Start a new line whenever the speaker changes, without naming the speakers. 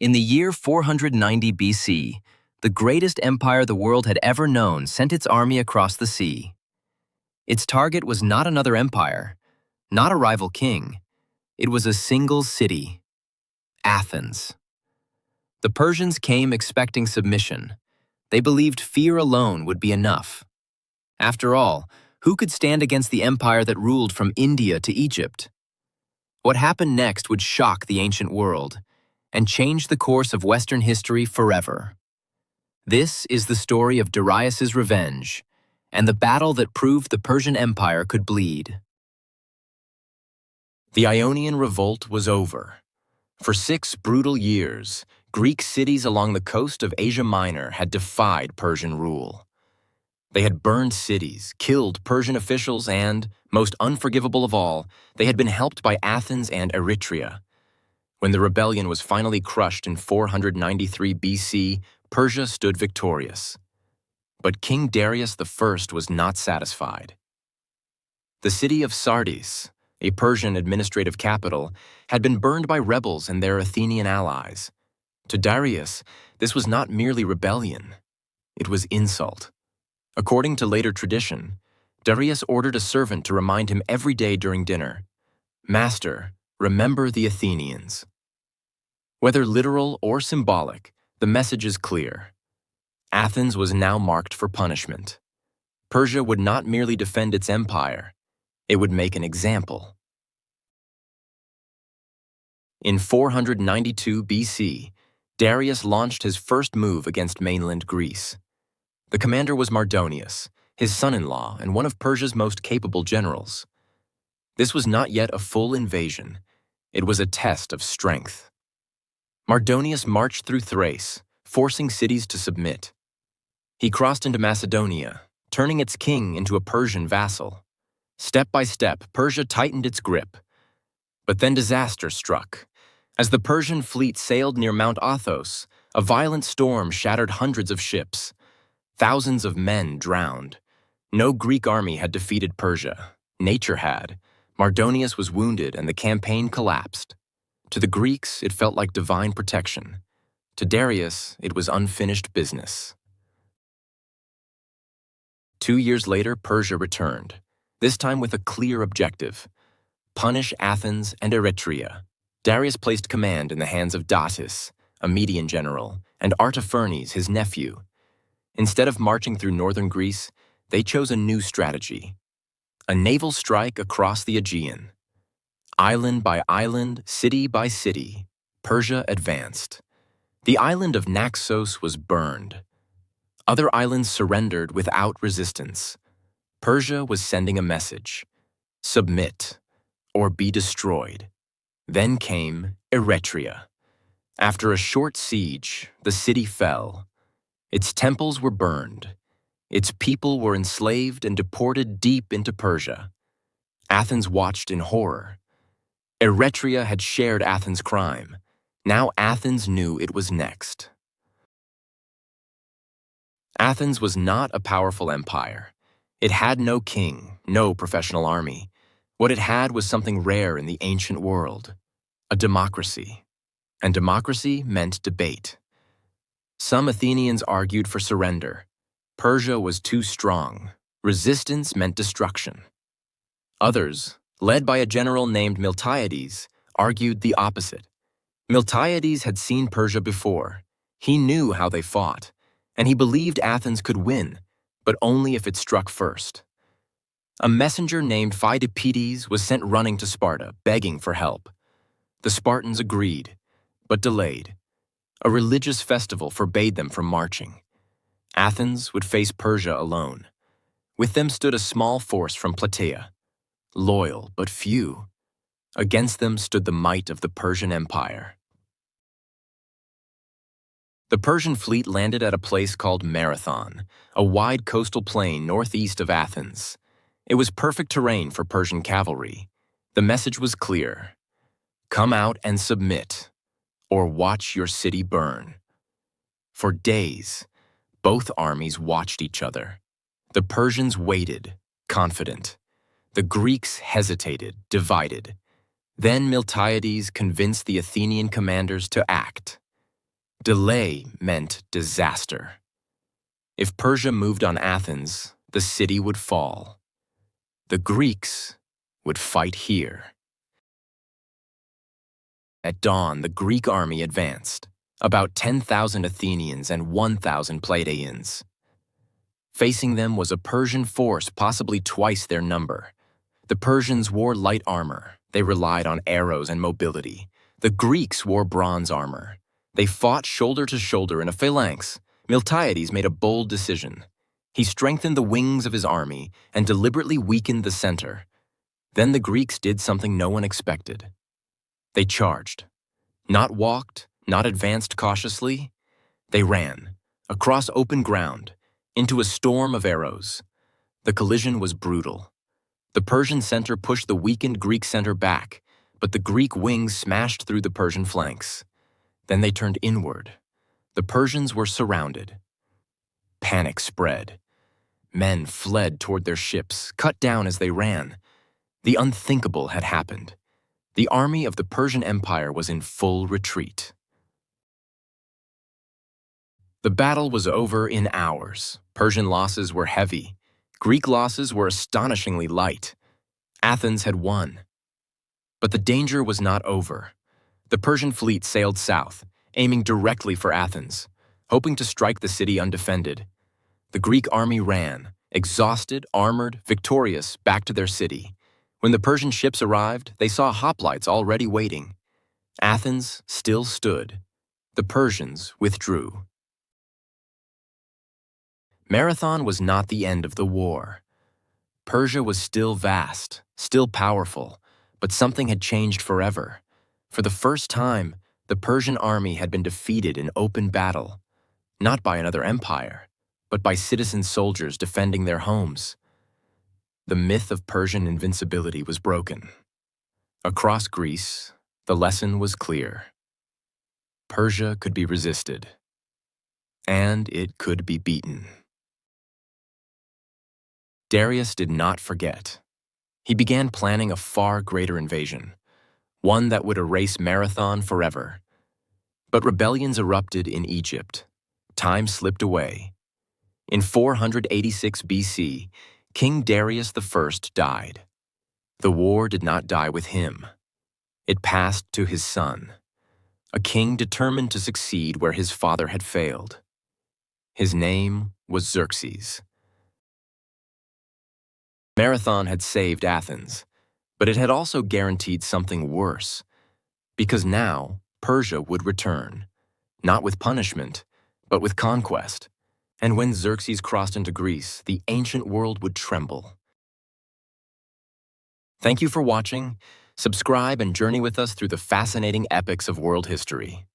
In the year 490 BC, the greatest empire the world had ever known sent its army across the sea. Its target was not another empire, not a rival king. It was a single city, Athens. The Persians came expecting submission. They believed fear alone would be enough. After all, who could stand against the empire that ruled from India to Egypt? What happened next would shock the ancient world and change the course of Western history forever. This is the story of Darius's revenge and the battle that proved the Persian Empire could bleed.
The Ionian Revolt was over. For 6 brutal years, Greek cities along the coast of Asia Minor had defied Persian rule. They had burned cities, killed Persian officials, and, most unforgivable of all, they had been helped by Athens and Eretria. When the rebellion was finally crushed in 493 BC, Persia stood victorious. But King Darius I was not satisfied. The city of Sardis, a Persian administrative capital, had been burned by rebels and their Athenian allies. To Darius, this was not merely rebellion. It was insult. According to later tradition, Darius ordered a servant to remind him every day during dinner, "Master, remember the Athenians." Whether literal or symbolic, the message is clear. Athens was now marked for punishment. Persia would not merely defend its empire, it would make an example. In 492 BC, Darius launched his first move against mainland Greece. The commander was Mardonius, his son-in-law and one of Persia's most capable generals. This was not yet a full invasion. It was a test of strength. Mardonius marched through Thrace, forcing cities to submit. He crossed into Macedonia, turning its king into a Persian vassal. Step by step, Persia tightened its grip. But then disaster struck. As the Persian fleet sailed near Mount Athos, a violent storm shattered hundreds of ships. Thousands of men drowned. No Greek army had defeated Persia. Nature had. Mardonius was wounded and the campaign collapsed. To the Greeks, it felt like divine protection. To Darius, it was unfinished business. 2 years later, Persia returned, this time with a clear objective: punish Athens and Eretria. Darius placed command in the hands of Datis, a Median general, and Artaphernes, his nephew. Instead of marching through northern Greece, they chose a new strategy: a naval strike across the Aegean. Island by island, city by city, Persia advanced. The island of Naxos was burned. Other islands surrendered without resistance. Persia was sending a message: submit or be destroyed. Then came Eretria. After a short siege, the city fell. Its temples were burned. Its people were enslaved and deported deep into Persia. Athens watched in horror. Eretria had shared Athens' crime. Now Athens knew it was next. Athens was not a powerful empire. It had no king, no professional army. What it had was something rare in the ancient world: a democracy. And democracy meant debate. Some Athenians argued for surrender. Persia was too strong. Resistance meant destruction. Others, led by a general named Miltiades, argued the opposite. Miltiades had seen Persia before. He knew how they fought, and he believed Athens could win, but only if it struck first. A messenger named Pheidippides was sent running to Sparta, begging for help. The Spartans agreed, but delayed. A religious festival forbade them from marching. Athens would face Persia alone. With them stood a small force from Plataea, loyal but few. Against them stood the might of the Persian Empire. The Persian fleet landed at a place called Marathon, a wide coastal plain northeast of Athens. It was perfect terrain for Persian cavalry. The message was clear: come out and submit, or watch your city burn. For days, both armies watched each other. The Persians waited, confident. The Greeks hesitated, divided. Then Miltiades convinced the Athenian commanders to act. Delay meant disaster. If Persia moved on Athens, the city would fall. The Greeks would fight here. At dawn, the Greek army advanced, about 10,000 Athenians and 1,000 Plataeans. Facing them was a Persian force possibly twice their number. The Persians wore light armor. They relied on arrows and mobility. The Greeks wore bronze armor. They fought shoulder to shoulder in a phalanx. Miltiades made a bold decision. He strengthened the wings of his army and deliberately weakened the center. Then the Greeks did something no one expected. They charged. Not walked, not advanced cautiously. They ran, across open ground, into a storm of arrows. The collision was brutal. The Persian center pushed the weakened Greek center back, but the Greek wings smashed through the Persian flanks. Then they turned inward. The Persians were surrounded. Panic spread. Men fled toward their ships, cut down as they ran. The unthinkable had happened. The army of the Persian Empire was in full retreat. The battle was over in hours. Persian losses were heavy. Greek losses were astonishingly light. Athens had won. But the danger was not over. The Persian fleet sailed south, aiming directly for Athens, hoping to strike the city undefended. The Greek army ran, exhausted, armored, victorious, back to their city. When the Persian ships arrived, they saw hoplites already waiting. Athens still stood. The Persians withdrew. Marathon was not the end of the war. Persia was still vast, still powerful, but something had changed forever. For the first time, the Persian army had been defeated in open battle, not by another empire, but by citizen soldiers defending their homes. The myth of Persian invincibility was broken. Across Greece, the lesson was clear. Persia could be resisted, and it could be beaten. Darius did not forget. He began planning a far greater invasion, one that would erase Marathon forever. But rebellions erupted in Egypt. Time slipped away. In 486 BC, King Darius I died. The war did not die with him. It passed to his son, a king determined to succeed where his father had failed. His name was Xerxes. Marathon had saved Athens, but it had also guaranteed something worse, because now Persia would return, not with punishment, but with conquest. And when Xerxes crossed into Greece, the ancient world would tremble. Thank you for watching. Subscribe and journey with us through the fascinating epics of world history.